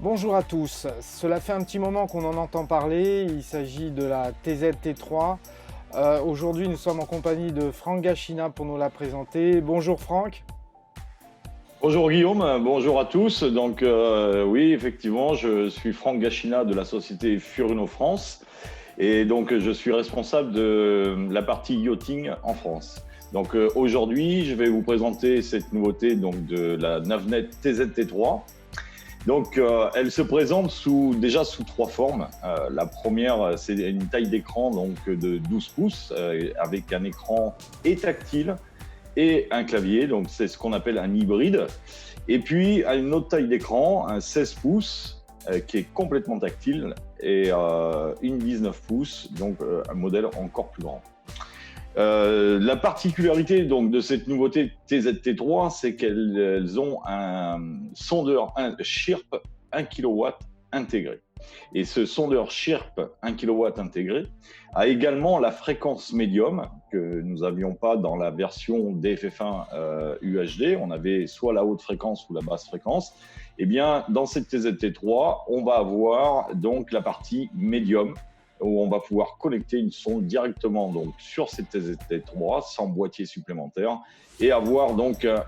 Bonjour à tous, cela fait un petit moment qu'on en entend parler, il s'agit de la TZ-T3. Aujourd'hui nous sommes en compagnie de Franck Gachina pour nous la présenter. Bonjour Franck. Bonjour Guillaume, bonjour à tous. Oui, effectivement, je suis Franck Gachina de la société Furuno France et donc je suis responsable de la partie yachting en France. Aujourd'hui, je vais vous présenter cette nouveauté de la Navnet TZ-T3. Elle se présente déjà sous trois formes. La première, c'est une taille d'écran de 12 pouces avec un écran et tactile et un clavier, donc c'est ce qu'on appelle un hybride. Et puis, à une autre taille d'écran, un 16 pouces qui est complètement tactile et une 19 pouces, un modèle encore plus grand. La particularité de cette nouveauté TZ-T3, c'est qu'elles ont un sondeur Chirp 1 kW intégré. Et ce sondeur Chirp 1 kW intégré a également la fréquence médium que nous n'avions pas dans la version DFF1 UHD. On avait soit la haute fréquence ou la basse fréquence. Eh bien, dans cette TZ-T3, on va avoir donc la partie médium où on va pouvoir connecter une sonde directement sur cette TZ-T3 sans boîtier supplémentaire et avoir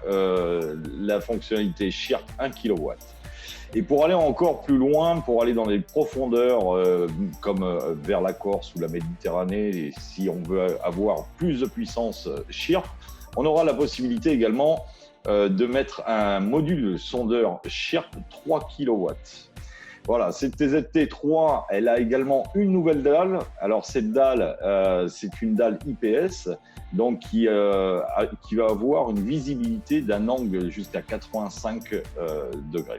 la fonctionnalité Chirp 1 kW. Et pour aller encore plus loin, pour aller dans les profondeurs comme vers la Corse ou la Méditerranée, et si on veut avoir plus de puissance Chirp, on aura la possibilité également de mettre un module sondeur Chirp 3 kW. Voilà, cette TZ-T3, elle a également une nouvelle dalle. Alors cette dalle, c'est une dalle IPS, qui va avoir une visibilité d'un angle jusqu'à 85 degrés.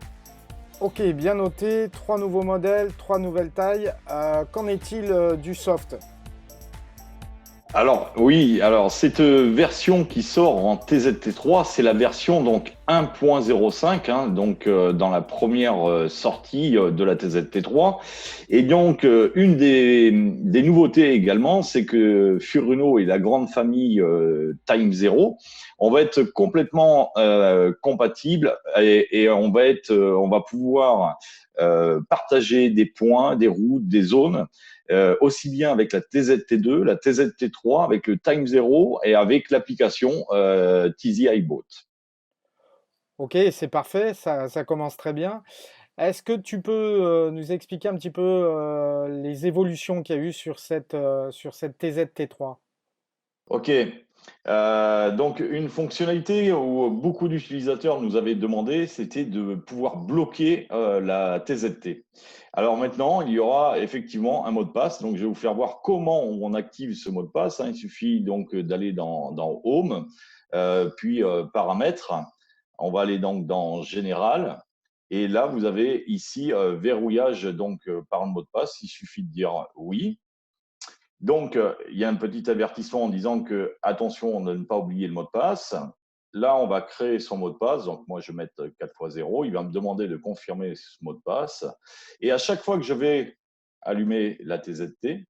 Ok, bien noté, trois nouveaux modèles, trois nouvelles tailles. Qu'en est-il du soft? Alors oui, cette version qui sort en TZ-T3, c'est la version 1.05, dans la première sortie de la TZ-T3. Et une des nouveautés également, c'est que Furuno et la grande famille Time Zero, on va être complètement compatibles et on va pouvoir partager des points, des routes, des zones aussi bien avec la TZ-T2, la TZ-T3, avec le Time Zero et avec l'application Tizzy iBoat. Ok, c'est parfait, ça commence très bien. Est-ce que tu peux nous expliquer un petit peu les évolutions qu'il y a eu sur cette TZ-T3? OK. Une fonctionnalité où beaucoup d'utilisateurs nous avaient demandé, c'était de pouvoir bloquer la TZT. Alors maintenant, il y aura effectivement un mot de passe. Donc, je vais vous faire voir comment on active ce mot de passe. Il suffit d'aller dans Home, puis Paramètres. On va aller dans Général. Et là, vous avez ici verrouillage par mot de passe. Il suffit de dire oui. Il y a un petit avertissement en disant que, attention, on ne pas oublier le mot de passe. Là, on va créer son mot de passe. Donc, moi, je vais mettre 4 fois 0. Il va me demander de confirmer ce mot de passe. Et à chaque fois que je vais allumer la TZT,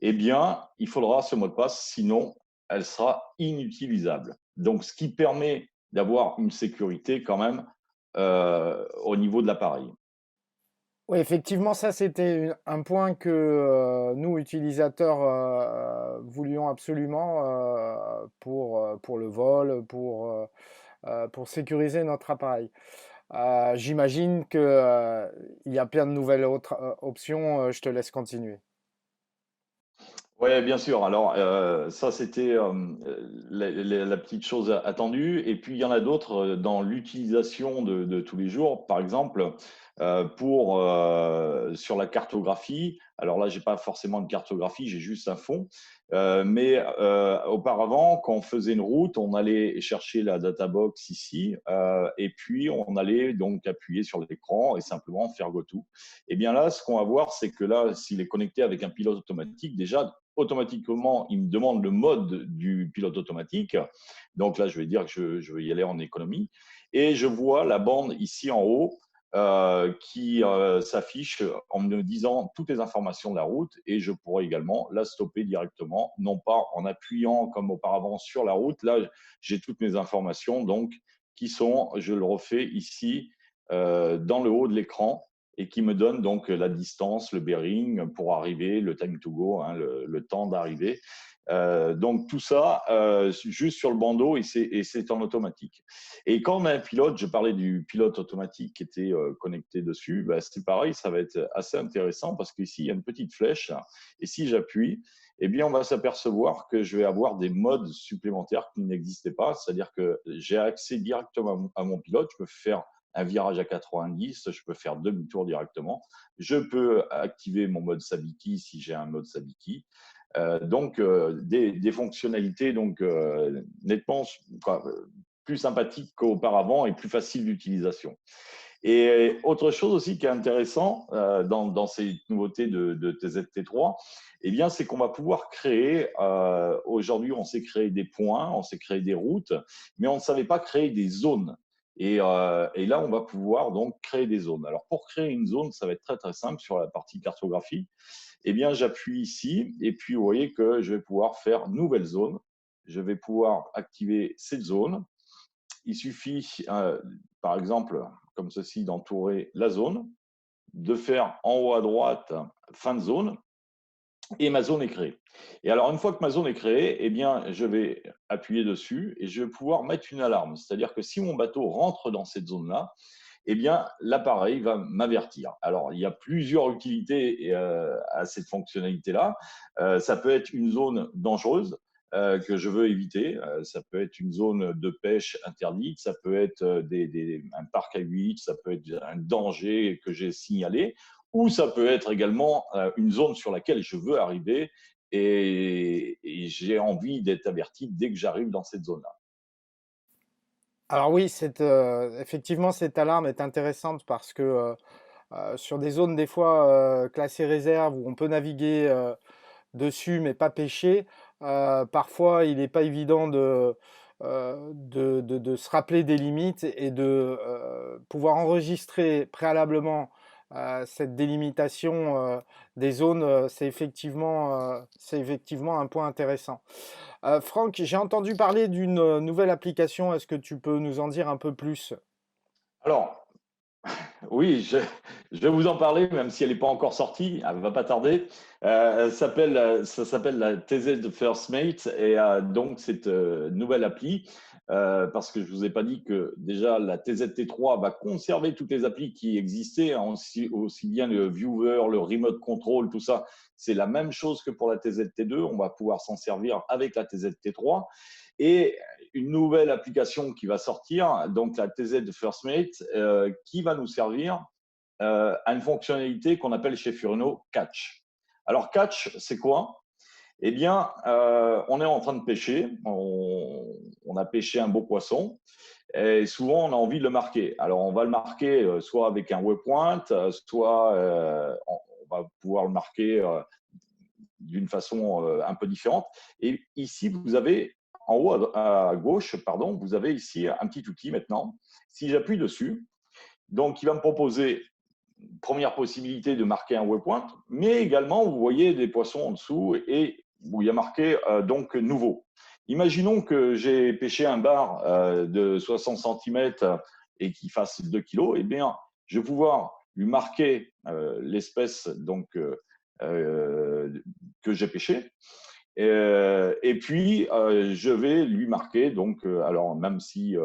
eh bien, il faudra ce mot de passe, sinon, elle sera inutilisable. Donc, ce qui permet d'avoir une sécurité quand même au niveau de l'appareil. Oui, effectivement, ça c'était un point que nous, utilisateurs, voulions absolument pour le vol, pour sécuriser notre appareil. J'imagine qu'il y a plein de nouvelles autres options. Je te laisse continuer. Oui, bien sûr. Alors, ça, c'était la petite chose attendue. Et puis, il y en a d'autres dans l'utilisation de tous les jours. Par exemple, sur la cartographie. Alors là, j'ai pas forcément de cartographie, j'ai juste un fond. Auparavant, quand on faisait une route, on allait chercher la data box ici, et puis on allait donc appuyer sur l'écran et simplement faire go-to. Et bien là, ce qu'on va voir, c'est que là, s'il est connecté avec un pilote automatique, déjà automatiquement, il me demande le mode du pilote automatique. Donc là, je vais dire que je vais y aller en économie. Et je vois la bande ici en haut qui s'affiche en me disant toutes les informations de la route et je pourrais également la stopper directement, non pas en appuyant comme auparavant sur la route. Là, j'ai toutes mes informations qui sont, je le refais ici, dans le haut de l'écran. et qui me donne donc la distance, le bearing pour arriver, le time to go, hein, le temps d'arriver. Donc tout ça juste sur le bandeau et c'est en automatique. Et quand on a un pilote, je parlais du pilote automatique qui était connecté dessus, bah, c'est pareil, ça va être assez intéressant parce qu'ici il y a une petite flèche et si j'appuie, eh bien on va s'apercevoir que je vais avoir des modes supplémentaires qui n'existaient pas, c'est-à-dire que j'ai accès directement à mon pilote, je peux faire un virage à 90, je peux faire demi-tour directement, je peux activer mon mode Sabiki si j'ai un mode Sabiki. Donc, des fonctionnalités donc, nettement plus sympathiques qu'auparavant et plus faciles d'utilisation. Et autre chose aussi qui est intéressant dans ces nouveautés de TZT3, eh bien, c'est qu'on va pouvoir créer, aujourd'hui, on sait créer des points, on sait créer des routes, mais on ne savait pas créer des zones. Et là, on va pouvoir donc créer des zones. Alors, pour créer une zone, ça va être très, très simple sur la partie cartographie. Eh bien, j'appuie ici et puis vous voyez que je vais pouvoir faire nouvelle zone. Je vais pouvoir activer cette zone. Il suffit, par exemple, comme ceci, d'entourer la zone, de faire en haut à droite fin de zone et ma zone est créée. Et alors, une fois que ma zone est créée, eh bien, je vais appuyer dessus et je vais pouvoir mettre une alarme. C'est-à-dire que si mon bateau rentre dans cette zone-là, eh bien, l'appareil va m'avertir. Alors, il y a plusieurs utilités à cette fonctionnalité-là. Ça peut être une zone dangereuse que je veux éviter. Ça peut être une zone de pêche interdite. Ça peut être un parc à huit. Ça peut être un danger que j'ai signalé. Ou ça peut être également une zone sur laquelle je veux arriver et j'ai envie d'être averti dès que j'arrive dans cette zone-là. Alors oui, effectivement, cette alarme est intéressante parce que sur des zones des fois classées réserve où on peut naviguer dessus mais pas pêcher, parfois il n'est pas évident de se rappeler des limites et de pouvoir enregistrer préalablement cette délimitation des zones, c'est effectivement un point intéressant. Franck, j'ai entendu parler d'une nouvelle application. Est-ce que tu peux nous en dire un peu plus? Alors, oui, je vais vous en parler, même si elle n'est pas encore sortie, elle ne va pas tarder. Ça s'appelle la TZ First Mate et donc cette nouvelle appli, parce que je ne vous ai pas dit que déjà la TZT3 va conserver toutes les applis qui existaient, hein, aussi bien le viewer, le remote control, tout ça. C'est la même chose que pour la TZT2, on va pouvoir s'en servir avec la TZT3. Et une nouvelle application qui va sortir, donc la TZ First Mate, qui va nous servir à une fonctionnalité qu'on appelle chez Furino Catch. Alors Catch, c'est quoi? Eh bien, on est en train de pêcher, on a pêché un beau poisson, et souvent on a envie de le marquer. Alors on va le marquer soit avec un waypoint, soit on va pouvoir le marquer d'une façon un peu différente. Et ici, vous avez en haut à gauche, pardon, vous avez ici un petit outil maintenant. Si j'appuie dessus, donc il va me proposer première possibilité de marquer un waypoint, mais également vous voyez des poissons en dessous et où il y a marqué donc nouveau. Imaginons que j'ai pêché un bar de 60 cm et qui fasse 2 kg, eh bien je vais pouvoir lui marquer l'espèce donc que j'ai pêché. Et puis, je vais lui marquer, donc, alors même si,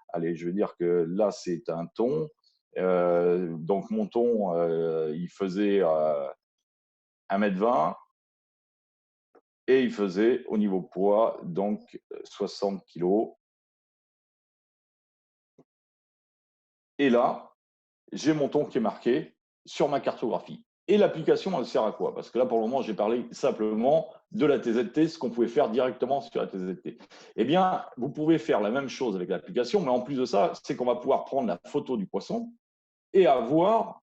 allez, je vais dire que là, c'est un thon. Donc, mon thon, il faisait 1,20 m et il faisait au niveau poids, donc 60 kg. Et là, j'ai mon thon qui est marqué sur ma cartographie. Et l'application, elle sert à quoi? Parce que là, pour le moment, j'ai parlé simplement de la TZT, ce qu'on pouvait faire directement sur la TZT. Eh bien, vous pouvez faire la même chose avec l'application, mais en plus de ça, c'est qu'on va pouvoir prendre la photo du poisson et avoir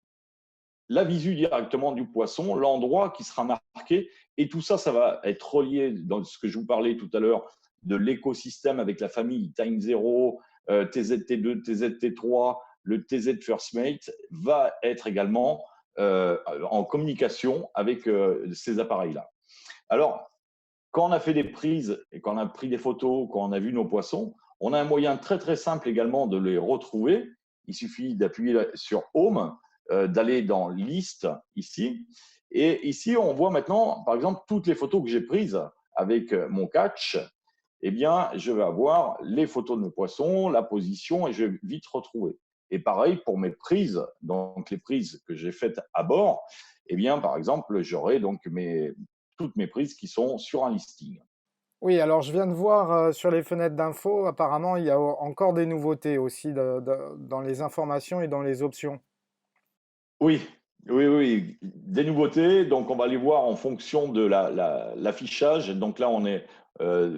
la visu directement du poisson, l'endroit qui sera marqué. Et tout ça, ça va être relié dans ce que je vous parlais tout à l'heure de l'écosystème avec la famille Time Zero, TZT2, TZT3, le TZ First Mate va être également en communication avec ces appareils-là. Alors, quand on a fait des prises et quand on a pris des photos, quand on a vu nos poissons, on a un moyen très très simple également de les retrouver. Il suffit d'appuyer sur Home d'aller dans liste ici. Et ici, on voit maintenant, par exemple, toutes les photos que j'ai prises avec mon catch. Eh bien, je vais avoir les photos de mes poissons, la position, et je vais vite retrouver. Et pareil pour mes prises, donc les prises que j'ai faites à bord, eh bien, par exemple, j'aurai donc toutes mes prises qui sont sur un listing. Oui, alors je viens de voir sur les fenêtres d'infos, apparemment il y a encore des nouveautés aussi dans les informations et dans les options. Oui, oui, oui, des nouveautés. Donc, on va les voir en fonction de l'affichage. Donc là, on est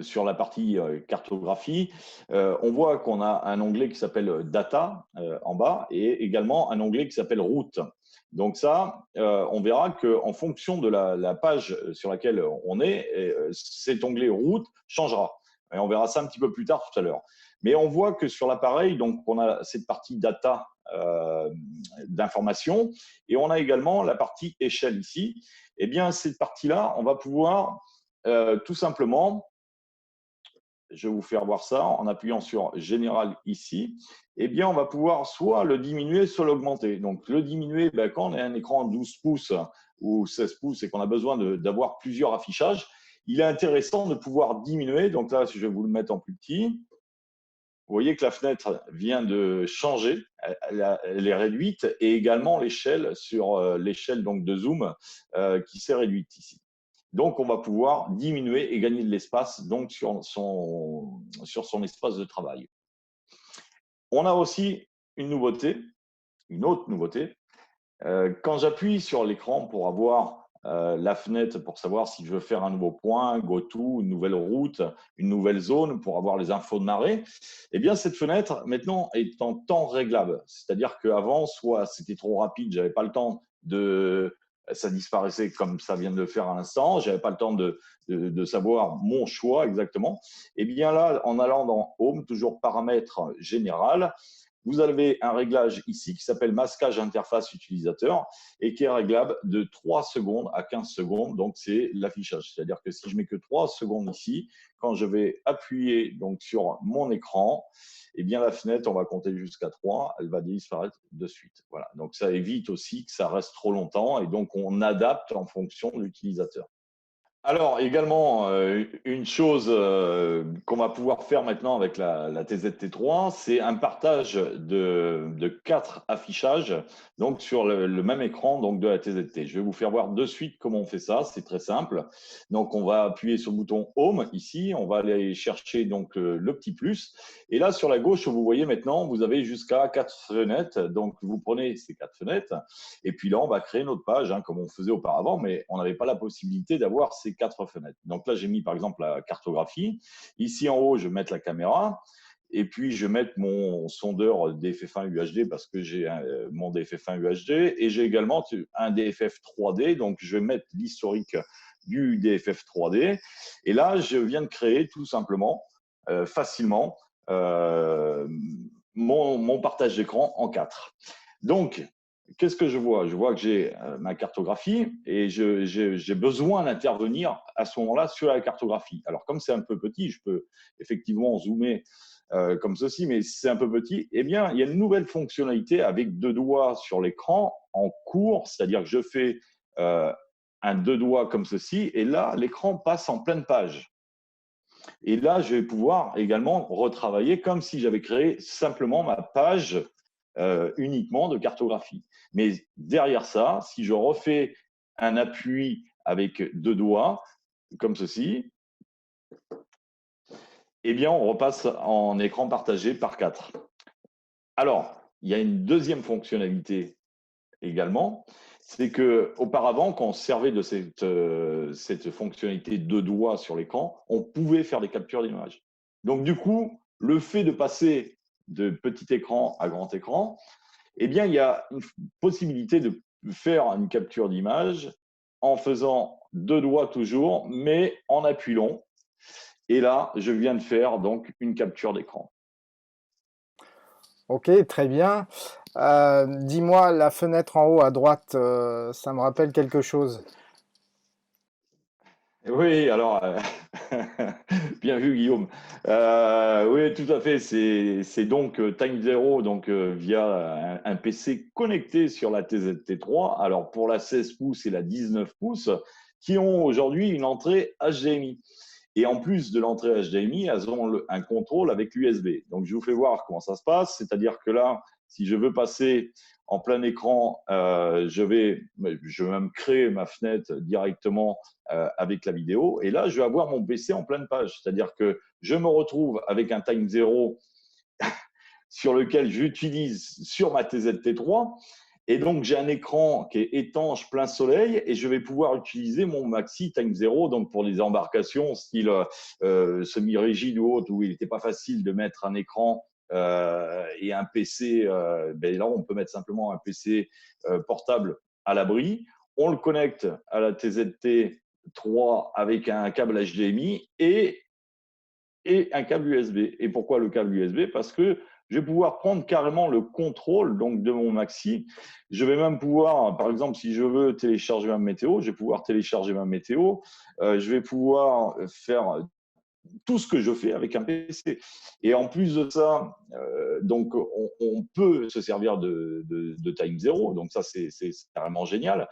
sur la partie cartographie. On voit qu'on a un onglet qui s'appelle Data en bas et également un onglet qui s'appelle Route. Donc ça, on verra qu'en fonction de la page sur laquelle on est, cet onglet Route changera. Et on verra ça un petit peu plus tard tout à l'heure. Mais on voit que sur l'appareil, donc on a cette partie data d'information et on a également la partie échelle ici. Eh bien, cette partie-là, on va pouvoir tout simplement, je vais vous faire voir ça en appuyant sur Général ici, eh bien, on va pouvoir soit le diminuer, soit l'augmenter. Donc, le diminuer, ben, quand on a un écran 12 pouces ou 16 pouces et qu'on a besoin d'avoir plusieurs affichages, il est intéressant de pouvoir diminuer. Donc là, je vais vous le mettre en plus petit. Vous voyez que la fenêtre vient de changer, elle est réduite et également l'échelle sur l'échelle donc de zoom qui s'est réduite ici. Donc on va pouvoir diminuer et gagner de l'espace donc sur son espace de travail. On a aussi une nouveauté, une autre nouveauté. Quand j'appuie sur l'écran pour avoir la fenêtre, pour savoir si je veux faire un nouveau point, go to, une nouvelle route, une nouvelle zone, pour avoir les infos de marée, eh bien cette fenêtre maintenant est en temps réglable. C'est-à-dire qu'avant, soit c'était trop rapide, j'avais pas le temps ça disparaissait comme ça vient de le faire à l'instant, j'avais pas le temps de savoir mon choix exactement. Et bien là, en allant dans Home, toujours paramètres général, vous avez un réglage ici qui s'appelle masquage interface utilisateur et qui est réglable de 3 secondes à 15 secondes. Donc, c'est l'affichage. C'est-à-dire que si je mets que 3 secondes ici, quand je vais appuyer donc, sur mon écran, eh bien, la fenêtre, on va compter jusqu'à 3, elle va disparaître de suite. Voilà. Donc, ça évite aussi que ça reste trop longtemps et donc on adapte en fonction de l'utilisateur. Alors également, une chose qu'on va pouvoir faire maintenant avec la TZT3, c'est un partage de 4 affichages donc sur le même écran donc de la TZT. Je vais vous faire voir de suite comment on fait ça, c'est très simple. Donc on va appuyer sur le bouton Home ici, on va aller chercher donc le petit plus. Et là sur la gauche, vous voyez maintenant, vous avez jusqu'à 4 fenêtres. Donc vous prenez ces 4 fenêtres et puis là, on va créer notre page comme on faisait auparavant, mais on n'avait pas la possibilité d'avoir ces 4 fenêtres. Donc là, j'ai mis par exemple la cartographie. Ici en haut, je vais mettre la caméra. Et puis, je vais mettre mon sondeur DFF1 UHD parce que j'ai mon DFF1 UHD. Et j'ai également un DFF 3D. Donc, je vais mettre l'historique du DFF 3D. Et là, je viens de créer tout simplement, facilement, mon partage d'écran en 4. Donc, qu'est-ce que je vois? Je vois que j'ai ma cartographie et j'ai besoin d'intervenir à ce moment-là sur la cartographie. Alors, comme c'est un peu petit, je peux effectivement zoomer comme ceci, mais c'est un peu petit. Eh bien, il y a une nouvelle fonctionnalité avec 2 doigts sur l'écran en cours, c'est-à-dire que je fais un 2 doigts comme ceci, et là, l'écran passe en pleine page. Et là, je vais pouvoir également retravailler comme si j'avais créé simplement ma page uniquement de cartographie. Mais derrière ça, si je refais un appui avec 2 doigts, comme ceci, eh bien, on repasse en écran partagé par 4. Alors, il y a une deuxième fonctionnalité également, c'est qu'auparavant, quand on servait de cette fonctionnalité 2 doigts sur l'écran, on pouvait faire des captures d'image. Donc, du coup, le fait de passer de petit écran à grand écran, eh bien, il y a une possibilité de faire une capture d'image en faisant 2 doigts toujours, mais en appuyant. Et là, je viens de faire donc une capture d'écran. Ok, très bien. Dis-moi, la fenêtre en haut à droite, ça me rappelle quelque chose. Oui, alors, Bien vu, Guillaume. Oui, tout à fait. C'est donc Time Zero, donc via un PC connecté sur la TZT3. Alors pour la 16 pouces et la 19 pouces, qui ont aujourd'hui une entrée HDMI. Et en plus de l'entrée HDMI, elles ont un contrôle avec l'USB. Donc je vous fais voir comment ça se passe. C'est-à-dire que là, si je veux passer en plein écran, je vais même créer ma fenêtre directement avec la vidéo. Et là, je vais avoir mon PC en pleine page. C'est-à-dire que je me retrouve avec un time zero sur lequel j'utilise sur ma TZT3. Et donc, j'ai un écran qui est étanche, plein soleil, et je vais pouvoir utiliser mon Maxi Time Zero donc pour des embarcations style semi-rigide ou autre, où il n'était pas facile de mettre un écran et un PC. Ben là, on peut mettre simplement un PC portable à l'abri. On le connecte à la TZT3 avec un câble HDMI et un câble USB. Et pourquoi le câble USB? Parce que je vais pouvoir prendre carrément le contrôle donc, de mon Maxi. Je vais même pouvoir, par exemple, si je veux télécharger ma météo, je vais pouvoir télécharger ma météo. Je vais pouvoir faire tout ce que je fais avec un PC. Et en plus de ça, donc on peut se servir de Time Zero, donc ça c'est carrément génial.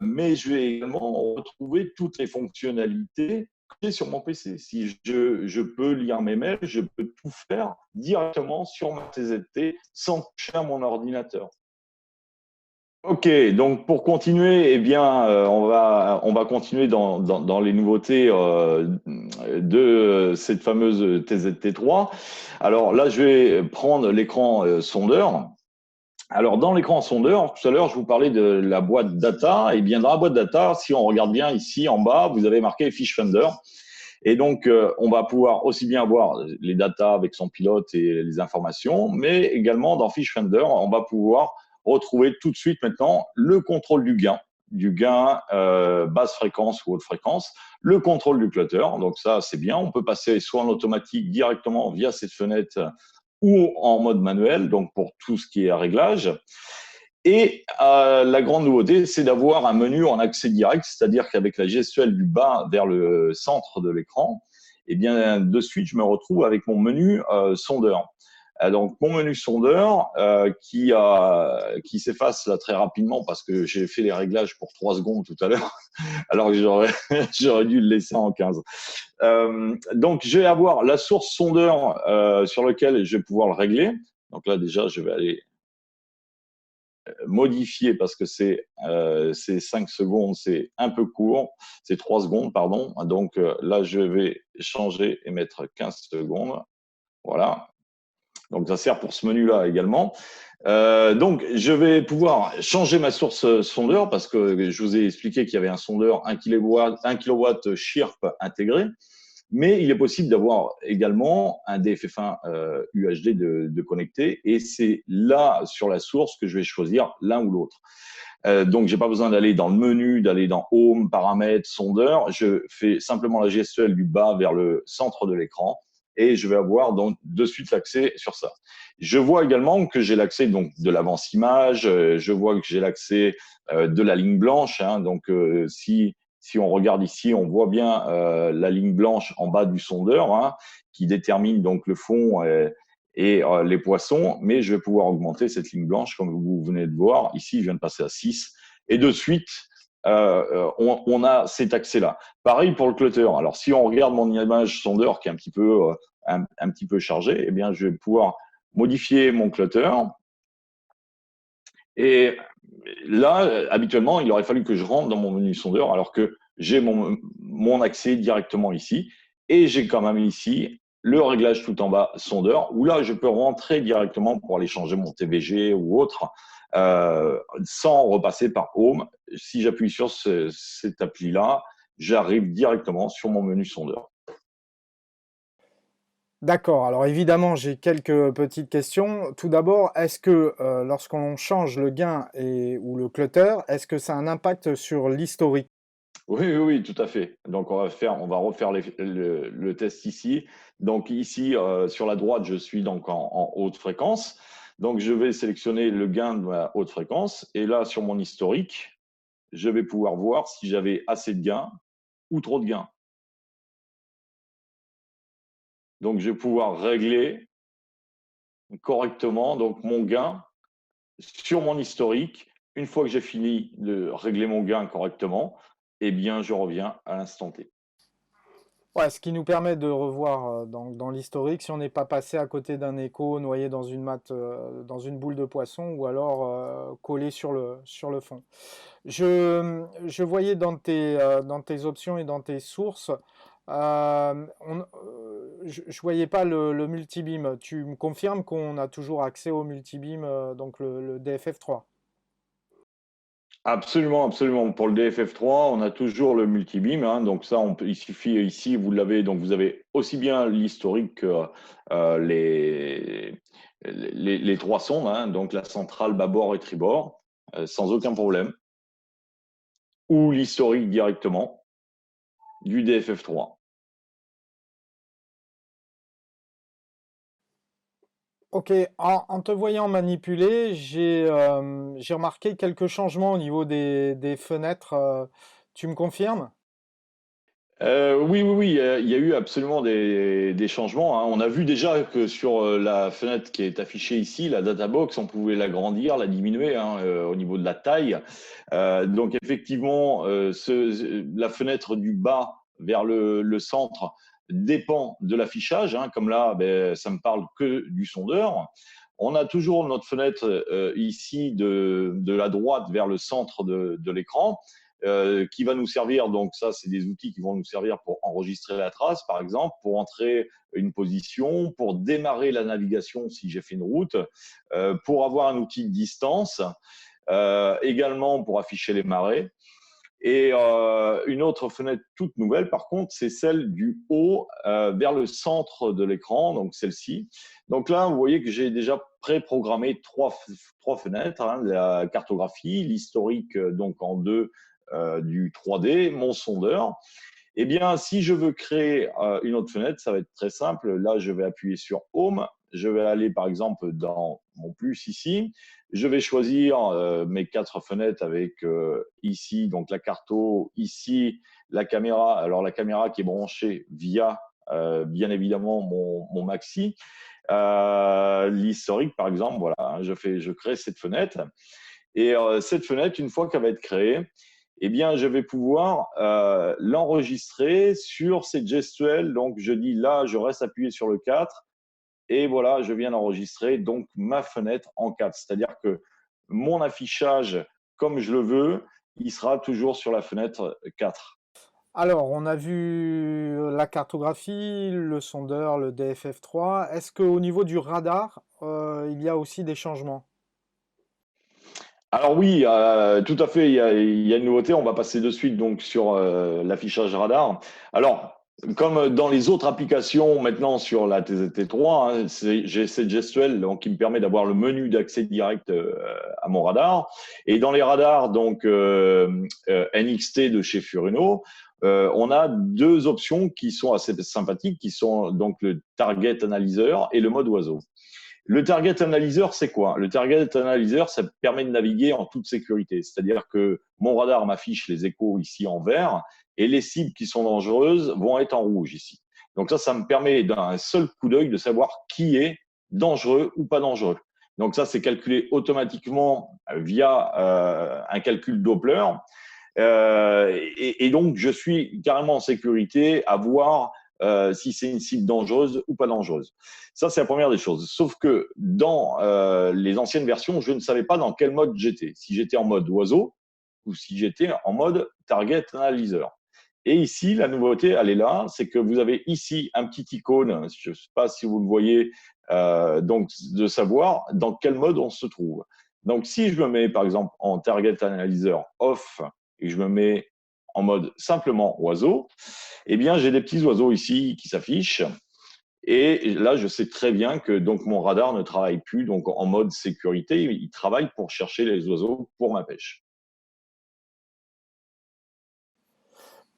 Mais je vais également retrouver toutes les fonctionnalités que j'ai sur mon PC. Si je peux lire mes mails, je peux tout faire directement sur ma TZT sans toucher à mon ordinateur. Ok, donc pour continuer, eh bien, on va continuer dans les nouveautés de cette fameuse TZT3. Alors là, je vais prendre l'écran sondeur. Alors dans l'écran sondeur, tout à l'heure, je vous parlais de la boîte data. Et bien dans la boîte data, si on regarde bien ici en bas, vous avez marqué Fish Finder. Et donc, on va pouvoir aussi bien avoir les datas avec son pilote et les informations, mais également dans Fish Finder, on va pouvoir retrouver tout de suite maintenant le contrôle du gain basse fréquence ou haute fréquence, le contrôle du clutter. Donc ça, c'est bien. On peut passer soit en automatique directement via cette fenêtre ou en mode manuel, donc pour tout ce qui est réglage. Et la grande nouveauté, c'est d'avoir un menu en accès direct, c'est-à-dire qu'avec la gestuelle du bas vers le centre de l'écran, eh bien, de suite, je me retrouve avec mon menu sondeur. Donc, mon menu sondeur qui s'efface là très rapidement parce que j'ai fait les réglages pour 3 secondes tout à l'heure, alors que j'aurais dû le laisser en 15. Donc, je vais avoir la source sondeur sur laquelle je vais pouvoir le régler. Donc là, déjà, je vais aller modifier parce que c'est 5 secondes, c'est un peu court, c'est 3 secondes, pardon. Donc là, je vais changer et mettre 15 secondes. Voilà. Donc ça sert pour ce menu-là également. Donc je vais pouvoir changer ma source sondeur parce que je vous ai expliqué qu'il y avait un sondeur 1 kW Chirp intégré. Mais il est possible d'avoir également un DFF1 UHD de connecté et c'est là, sur la source, que je vais choisir l'un ou l'autre. Donc, j'ai pas besoin d'aller dans le menu, d'aller dans Home, Paramètres, Sondeur. Je fais simplement la gestuelle du bas vers le centre de l'écran et je vais avoir donc de suite l'accès sur ça. Je vois également que j'ai l'accès donc de l'avance-image, je vois que j'ai l'accès de la ligne blanche. Hein, donc, si on regarde ici, on voit bien la ligne blanche en bas du sondeur hein, qui détermine donc le fond et les poissons, mais je vais pouvoir augmenter cette ligne blanche comme vous venez de voir. Ici, je viens de passer à 6 et de suite, on a cet accès-là. Pareil pour le clutter. Alors, si on regarde mon image sondeur qui est un petit peu chargée, eh bien, je vais pouvoir modifier mon clutter. Et là, habituellement, il aurait fallu que je rentre dans mon menu sondeur alors que j'ai mon accès directement ici. Et j'ai quand même ici le réglage tout en bas sondeur où là, je peux rentrer directement pour aller changer mon TVG ou autre sans repasser par Home. Si j'appuie sur cette appli-là, j'arrive directement sur mon menu sondeur. D'accord, alors évidemment, j'ai quelques petites questions. Tout d'abord, est-ce que lorsqu'on change le gain ou le clutter, est-ce que ça a un impact sur l'historique? Oui, oui, oui, tout à fait. Donc, on va refaire le test ici. Donc, ici, sur la droite, je suis donc en haute fréquence. Donc, je vais sélectionner le gain de ma haute fréquence. Et là, sur mon historique, je vais pouvoir voir si j'avais assez de gains ou trop de gains. Donc, je vais pouvoir régler correctement donc mon gain sur mon historique. Une fois que j'ai fini de régler mon gain correctement, eh bien, je reviens à l'instant T. Ouais, ce qui nous permet de revoir dans l'historique si on n'est pas passé à côté d'un écho noyé dans une matte, dans une boule de poisson ou alors collé sur le fond. Je voyais dans tes options et dans tes sources, je voyais pas le multibeam. Tu me confirmes qu'on a toujours accès au multibeam, donc le DFF3. Absolument, absolument. Pour le DFF3, on a toujours le multibeam, hein. Donc ça, il suffit ici, vous l'avez. Donc vous avez aussi bien l'historique que euh, les, les trois sondes, hein, donc la centrale, bâbord et tribord, sans aucun problème. Ou l'historique directement du DFF3. Ok, en te voyant manipuler, j'ai remarqué quelques changements au niveau des fenêtres. Tu me confirmes? Oui, oui, oui, il y a eu absolument des changements, hein. On a vu déjà que sur la fenêtre qui est affichée ici, la data box, on pouvait l'agrandir, la diminuer, hein, au niveau de la taille. Donc effectivement, la fenêtre du bas vers le centre dépend de l'affichage, hein. Comme là, ben, ça me parle que du sondeur. On a toujours notre fenêtre ici de la droite vers le centre de l'écran qui va nous servir. Donc ça, c'est des outils qui vont nous servir pour enregistrer la trace, par exemple, pour entrer une position, pour démarrer la navigation si j'ai fait une route, pour avoir un outil de distance, également pour afficher les marées. Et une autre fenêtre toute nouvelle, par contre, c'est celle du haut vers le centre de l'écran, donc celle-ci. Donc là, vous voyez que j'ai déjà préprogrammé trois fenêtres, hein, la cartographie, l'historique donc en deux du 3D, mon sondeur. Eh bien, si je veux créer une autre fenêtre, ça va être très simple. Là, je vais appuyer sur Home. Je vais aller, par exemple, dans mon plus ici. Je vais choisir mes quatre fenêtres avec ici, donc la carto, ici, la caméra. Alors, la caméra qui est branchée via, bien évidemment, mon Maxi. L'historique, par exemple, voilà, hein, je crée cette fenêtre. Et cette fenêtre, une fois qu'elle va être créée, eh bien, je vais pouvoir l'enregistrer sur cette gestuelle. Donc, je dis là, je reste appuyé sur le 4 et voilà, je viens d'enregistrer donc ma fenêtre en 4. C'est-à-dire que mon affichage, comme je le veux, il sera toujours sur la fenêtre 4. Alors, on a vu la cartographie, le sondeur, le DFF3. Est-ce qu'au niveau du radar, il y a aussi des changements? Alors oui, tout à fait, il y a une nouveauté. On va passer de suite donc sur l'affichage radar. Alors, comme dans les autres applications maintenant sur la TZT3, hein, j'ai cette gestuelle donc, qui me permet d'avoir le menu d'accès direct à mon radar. Et dans les radars donc NXT de chez Furuno, on a deux options qui sont assez sympathiques, qui sont donc le Target Analyzer et le mode oiseau. Le target analyzer, c'est quoi? Le target analyzer, ça permet de naviguer en toute sécurité. C'est-à-dire que mon radar m'affiche les échos ici en vert et les cibles qui sont dangereuses vont être en rouge ici. Donc ça me permet d'un seul coup d'œil de savoir qui est dangereux ou pas dangereux. Donc ça, c'est calculé automatiquement via un calcul Doppler. Et donc, je suis carrément en sécurité à voir si c'est une cible dangereuse ou pas dangereuse. Ça, c'est la première des choses. Sauf que dans les anciennes versions, je ne savais pas dans quel mode j'étais. Si j'étais en mode oiseau ou si j'étais en mode target analyzer. Et ici, la nouveauté, elle est là, c'est que vous avez ici un petit icône, je ne sais pas si vous le voyez, donc de savoir dans quel mode on se trouve. Donc, si je me mets, par exemple, en target analyzer off et que je me mets en mode simplement oiseau, eh bien, j'ai des petits oiseaux ici qui s'affichent. Et là, je sais très bien que donc mon radar ne travaille plus donc en mode sécurité. Il travaille pour chercher les oiseaux pour ma pêche.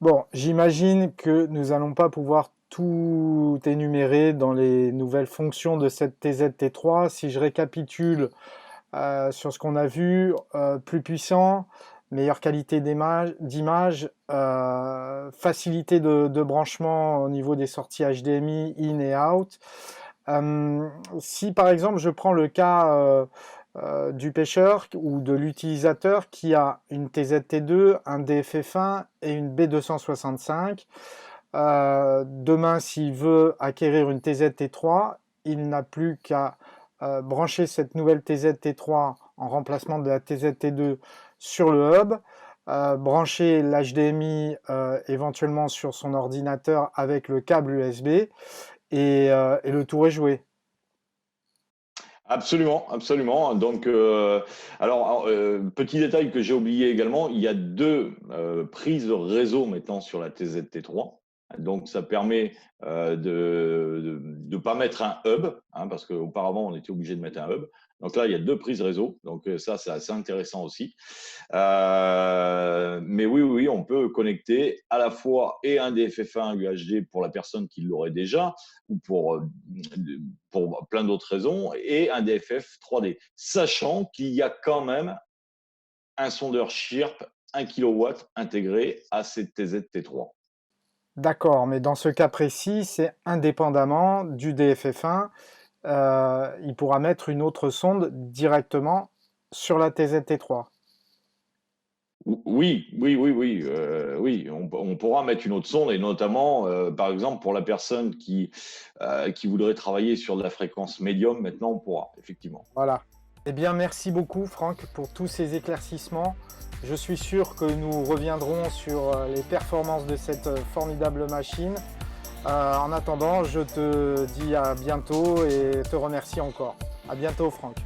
Bon, j'imagine que nous allons pas pouvoir tout énumérer dans les nouvelles fonctions de cette TZT3. Si je récapitule sur ce qu'on a vu, plus puissant, meilleure qualité d'image, facilité de branchement au niveau des sorties HDMI in et out. Si par exemple je prends le cas du pêcheur ou de l'utilisateur qui a une TZT2, un DFF1 et une B265, demain s'il veut acquérir une TZT3, il n'a plus qu'à brancher cette nouvelle TZT3 en remplacement de la TZT2 sur le hub, brancher l'HDMI éventuellement sur son ordinateur avec le câble USB et le tour est joué. Absolument, absolument. Donc, petit détail que j'ai oublié également, il y a deux prises de réseau maintenant sur la TZT3. Donc, ça permet de ne pas mettre un hub, hein, parce qu'auparavant, on était obligé de mettre un hub. Donc là, il y a deux prises réseau. Donc ça, c'est assez intéressant aussi. Mais oui, on peut connecter à la fois et un DFF1 UHD pour la personne qui l'aurait déjà, ou pour plein d'autres raisons, et un DFF 3D, sachant qu'il y a quand même un sondeur Chirp 1 kW intégré à cette TZT3. D'accord, mais dans ce cas précis, c'est indépendamment du DFF1. Il pourra mettre une autre sonde directement sur la TZT3. Oui, on pourra mettre une autre sonde et notamment, par exemple, pour la personne qui voudrait travailler sur de la fréquence médium, maintenant on pourra, effectivement. Voilà. Eh bien, merci beaucoup, Franck, pour tous ces éclaircissements. Je suis sûr que nous reviendrons sur les performances de cette formidable machine. En attendant, je te dis à bientôt et te remercie encore. À bientôt, Franck.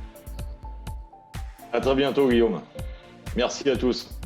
À très bientôt, Guillaume. Merci à tous.